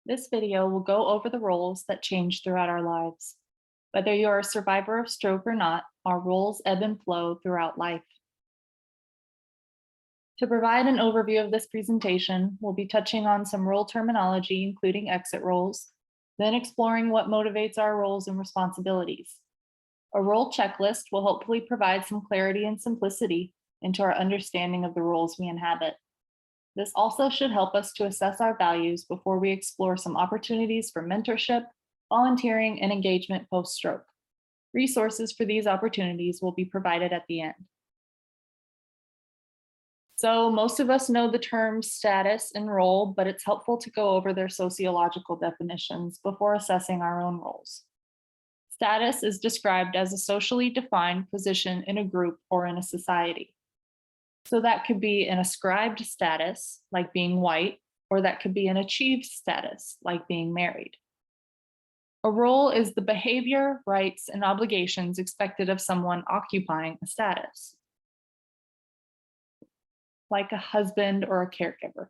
This video will go over the roles that change throughout our lives. Whether you're a survivor of stroke or not, our roles ebb and flow throughout life. To provide an overview of this presentation, we'll be touching on some role terminology, including exit roles, then exploring what motivates our roles and responsibilities. A role checklist will hopefully provide some clarity and simplicity into our understanding of the roles we inhabit. This also should help us to assess our values before we explore some opportunities for mentorship, volunteering, and engagement post-stroke. Resources for these opportunities will be provided at the end. So most of us know the terms status and role, but it's helpful to go over their sociological definitions before assessing our own roles. Status is described as a socially defined position in a group or in a society. So that could be an ascribed status, like being white, or that could be an achieved status, like being married. A role is the behavior, rights, and obligations expected of someone occupying a status, like a husband or a caregiver.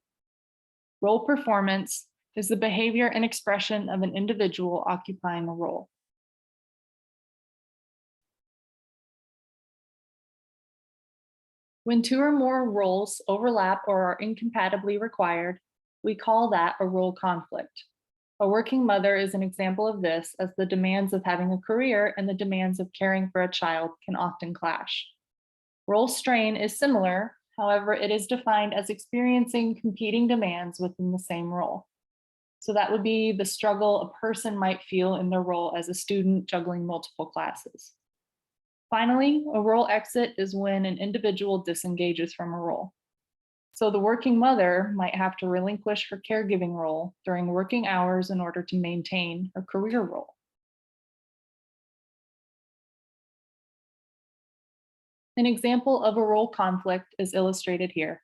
Role performance is the behavior and expression of an individual occupying a role. When two or more roles overlap or are incompatibly required, we call that a role conflict. A working mother is an example of this, as the demands of having a career and the demands of caring for a child can often clash. Role strain is similar, however, it is defined as experiencing competing demands within the same role. So that would be the struggle a person might feel in their role as a student juggling multiple classes. Finally, a role exit is when an individual disengages from a role. So the working mother might have to relinquish her caregiving role during working hours in order to maintain her career role. An example of a role conflict is illustrated here.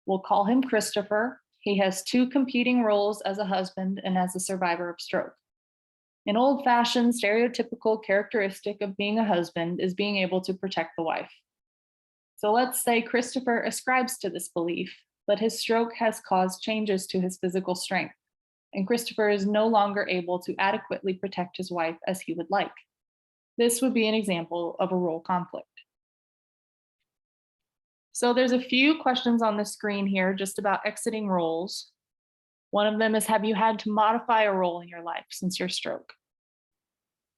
We'll call him Christopher. He has two competing roles as a husband and as a survivor of stroke. An old-fashioned stereotypical characteristic of being a husband is being able to protect the wife. So let's say Christopher ascribes to this belief, but his stroke has caused changes to his physical strength, and Christopher is no longer able to adequately protect his wife as he would like. This would be an example of a role conflict. So there's a few questions on the screen here just about exiting roles. One of them is, have you had to modify a role in your life since your stroke?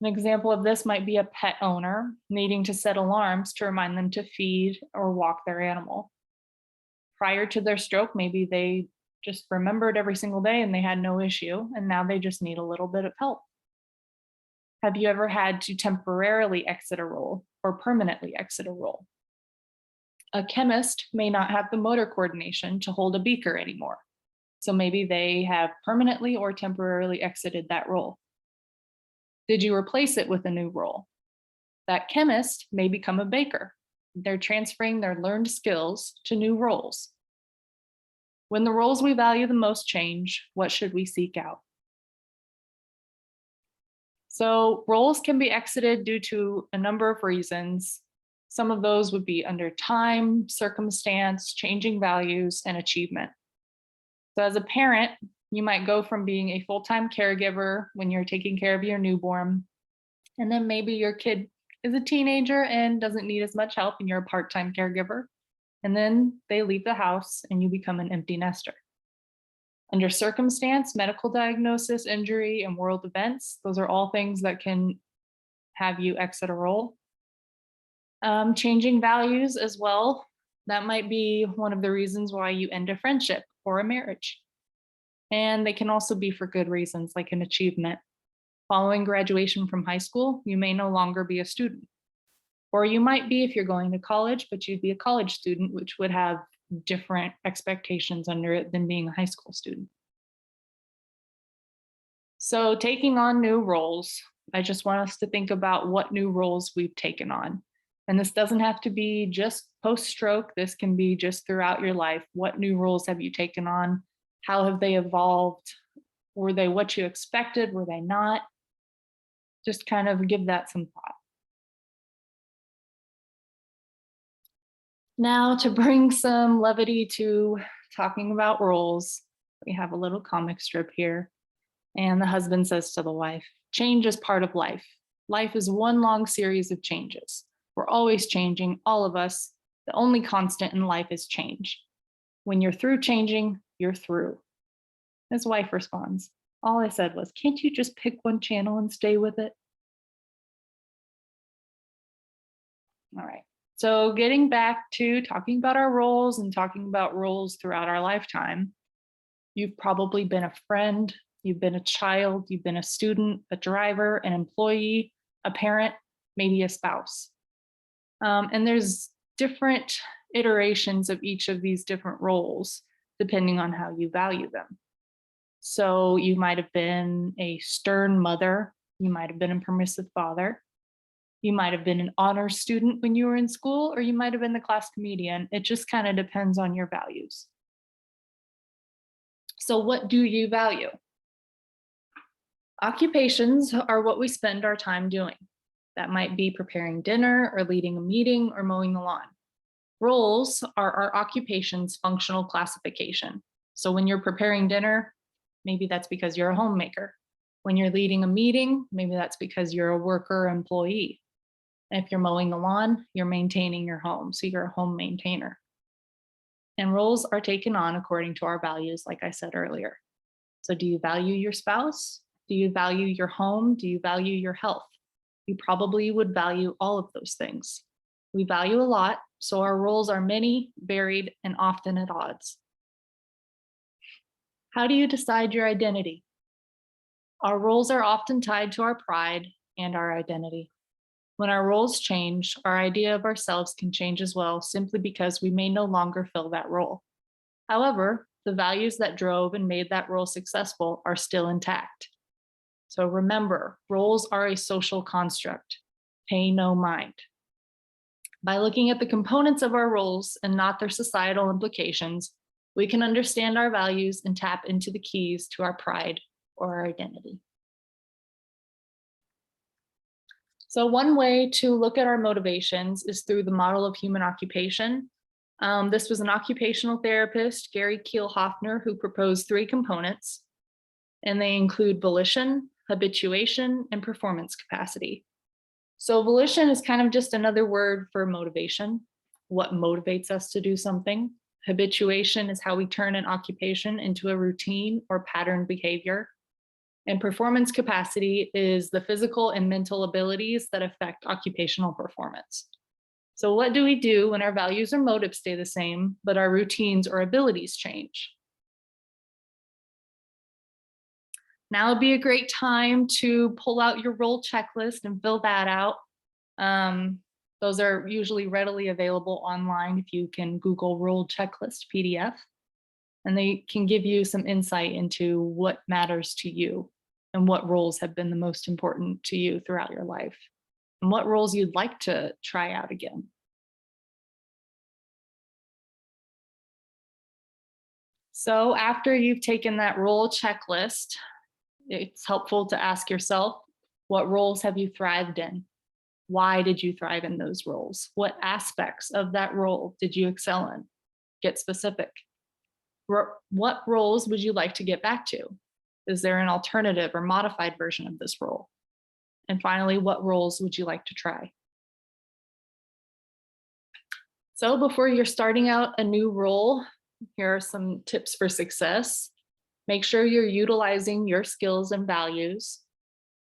An example of this might be a pet owner needing to set alarms to remind them to feed or walk their animal. Prior to their stroke, maybe they just remembered every single day and they had no issue, and now they just need a little bit of help. Have you ever had to temporarily exit a role or permanently exit a role? A chemist may not have the motor coordination to hold a beaker anymore. So maybe they have permanently or temporarily exited that role. Did you replace it with a new role? That chemist may become a baker. They're transferring their learned skills to new roles. When the roles we value the most change, what should we seek out? So roles can be exited due to a number of reasons. Some of those would be under time, circumstance, changing values, and achievement. So as a parent, you might go from being a full-time caregiver when you're taking care of your newborn, and then maybe your kid is a teenager and doesn't need as much help and you're a part-time caregiver. And then they leave the house and you become an empty nester. Under circumstance, medical diagnosis, injury, and world events, those are all things that can have you exit a role. Changing values as well. That might be one of the reasons why you end a friendship or a marriage. And they can also be for good reasons, like an achievement. Following graduation from high school, you may no longer be a student. Or you might be if you're going to college, but you'd be a college student, which would have different expectations under it than being a high school student. So taking on new roles, I just want us to think about what new roles we've taken on. And this doesn't have to be just post-stroke. This can be just throughout your life. What new roles have you taken on? How have they evolved? Were they what you expected? Were they not? Just kind of give that some thought. Now, to bring some levity to talking about roles, We have a little comic strip here. And the husband says to the wife, change is part of life. Life is one long series of changes. We're always changing, all of us. The only constant in life is change. When you're through changing, you're through. His wife responds, all I said was, can't you just pick one channel and stay with it? All right. So getting back to talking about our roles and talking about roles throughout our lifetime, you've probably been a friend, you've been a child, you've been a student, a driver, an employee, a parent, maybe a spouse. And there's different iterations of each of these different roles, depending on how you value them. So you might have been a stern mother, you might have been a permissive father, you might have been an honor student when you were in school, or you might have been the class comedian. It just kind of depends on your values. So what do you value? Occupations are what we spend our time doing. That might be preparing dinner or leading a meeting or mowing the lawn. Roles are our occupation's functional classification. So when you're preparing dinner, maybe that's because you're a homemaker. When you're leading a meeting, maybe that's because you're a worker or employee. And if you're mowing the lawn, you're maintaining your home. So you're a home maintainer. And roles are taken on according to our values, like I said earlier. So do you value your spouse? Do you value your home? Do you value your health? You probably would value all of those things. We value a lot, so our roles are many, varied, and often at odds. How do you decide your identity? Our roles are often tied to our pride and our identity. When our roles change, our idea of ourselves can change as well, simply because we may no longer fill that role. However, the values that drove and made that role successful are still intact. So remember, roles are a social construct. Pay no mind. By looking at the components of our roles and not their societal implications, we can understand our values and tap into the keys to our pride or our identity. So one way to look at our motivations is through the model of human occupation. This was an occupational therapist, Gary Kiel-Hoffner, who proposed 3 components, and they include volition, habituation, and performance capacity. So volition is kind of just another word for motivation, what motivates us to do something. Habituation is how we turn an occupation into a routine or pattern behavior. And performance capacity is the physical and mental abilities that affect occupational performance. So what do we do when our values or motives stay the same, but our routines or abilities change? Now would be a great time to pull out your role checklist and fill that out. Those are usually readily available online if you can Google role checklist PDF, and they can give you some insight into what matters to you and what roles have been the most important to you throughout your life and what roles you'd like to try out again. So after you've taken that role checklist, it's helpful to ask yourself, what roles have you thrived in? Why did you thrive in those roles? What aspects of that role did you excel in? Get specific. What roles would you like to get back to? Is there an alternative or modified version of this role? And finally, what roles would you like to try? So before you're starting out a new role, here are some tips for success. Make sure you're utilizing your skills and values.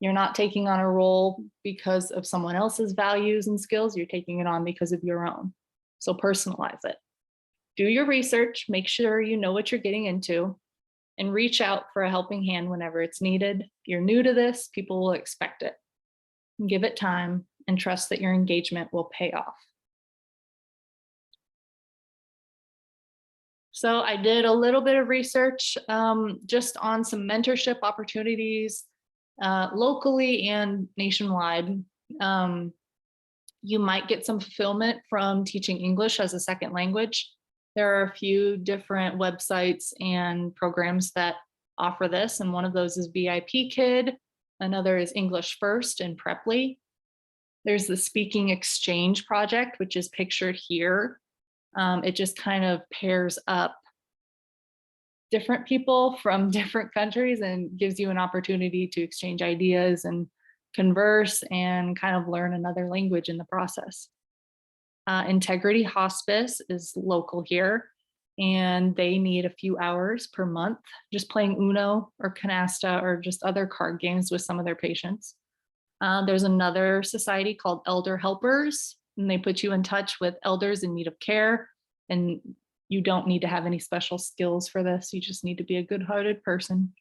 You're not taking on a role because of someone else's values and skills. You're taking it on because of your own. So personalize it. Do your research, make sure you know what you're getting into, and reach out for a helping hand whenever it's needed. If you're new to this, people will expect it. Give it time and trust that your engagement will pay off. So I did a little bit of research just on some mentorship opportunities locally and nationwide. You might get some fulfillment from teaching English as a second language. There are a few different websites and programs that offer this, and one of those is VIP Kid. Another is English First and Preply. There's the Speaking Exchange Project, which is pictured here. It just kind of pairs up different people from different countries and gives you an opportunity to exchange ideas and converse and kind of learn another language in the process. Integrity Hospice is local here, and they need a few hours per month just playing Uno or Canasta or just other card games with some of their patients. There's another society called Elder Helpers, and they put you in touch with elders in need of care. And you don't need to have any special skills for this. You just need to be a good-hearted person.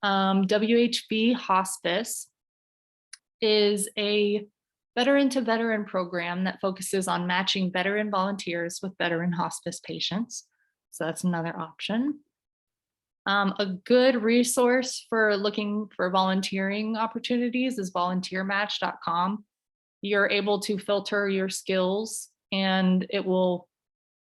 WHB Hospice is a veteran to veteran program that focuses on matching veteran volunteers with veteran hospice patients. So that's another option. A good resource for looking for volunteering opportunities is volunteermatch.com. You're able to filter your skills and it will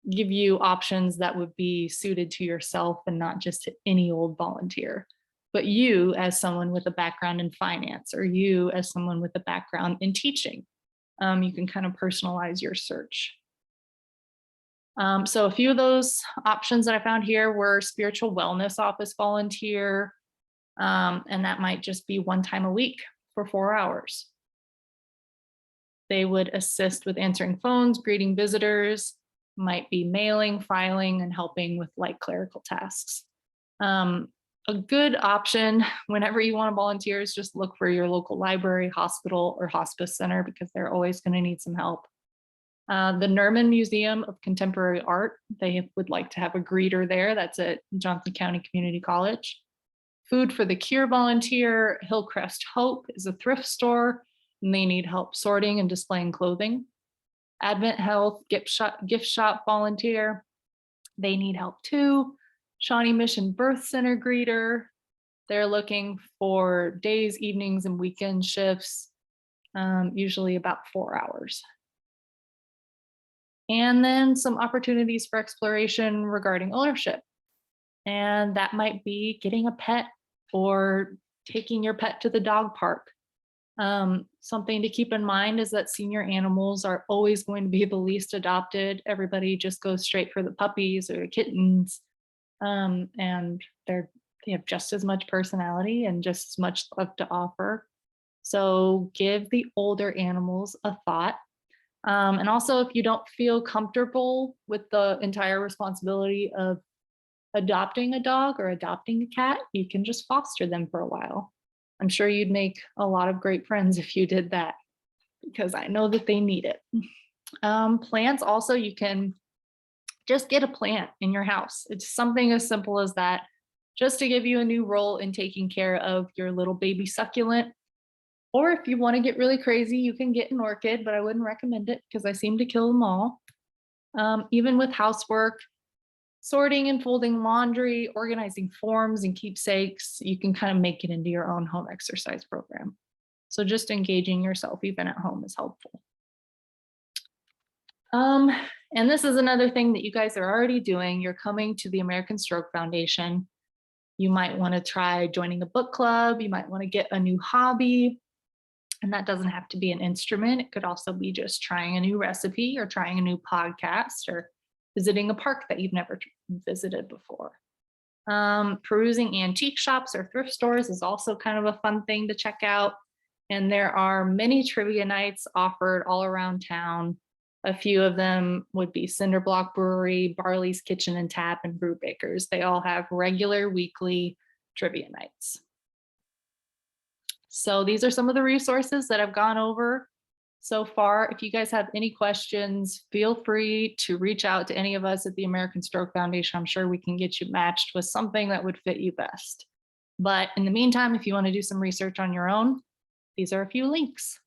give you options that would be suited to yourself and not just to any old volunteer. But you as someone with a background in finance or you as someone with a background in teaching, you can kind of personalize your search. So a few of those options that I found here were spiritual wellness office volunteer, and that might just be one time a week for 4 hours. They would assist with answering phones, greeting visitors, might be mailing, filing, and helping with light clerical tasks. A good option whenever you want to volunteer is just look for your local library, hospital, or hospice center because they're always going to need some help. The Nerman Museum of Contemporary Art, they would like to have a greeter there. That's at Johnson County Community College. Food for the Cure volunteer, Hillcrest Hope is a thrift store, and they need help sorting and displaying clothing. Advent Health gift shop volunteer, they need help too. Shawnee Mission Birth Center greeter, they're looking for days, evenings, and weekend shifts, usually about 4 hours. And then some opportunities for exploration regarding ownership. And that might be getting a pet or taking your pet to the dog park. Something to keep in mind is that senior animals are always going to be the least adopted. Everybody just goes straight for the puppies or the kittens. And they have just as much personality and just as much love to offer. So give the older animals a thought. And also, if you don't feel comfortable with the entire responsibility of adopting a dog or adopting a cat, you can just foster them for a while. I'm sure you'd make a lot of great friends if you did that, because I know that they need it. Plants also, you can just get a plant in your house. It's something as simple as that, just to give you a new role in taking care of your little baby succulent. Or if you want to get really crazy, you can get an orchid, but I wouldn't recommend it because I seem to kill them all. Even with housework, sorting and folding laundry, organizing forms and keepsakes, you can kind of make it into your own home exercise program. So just engaging yourself even at home is helpful. And this is another thing that you guys are already doing. You're coming to the American Stroke Foundation. You might want to try joining a book club. You might want to get a new hobby. And that doesn't have to be an instrument. It could also be just trying a new recipe or trying a new podcast or visiting a park that you've never visited before. Perusing antique shops or thrift stores is also kind of a fun thing to check out. And there are many trivia nights offered all around town. A few of them would be Cinderblock Brewery, Barley's Kitchen and Tap, and Brew Bakers. They all have regular weekly trivia nights. So these are some of the resources that I've gone over so far. If you guys have any questions, feel free to reach out to any of us at the American Stroke Foundation. I'm sure we can get you matched with something that would fit you best. But in the meantime, if you want to do some research on your own, these are a few links.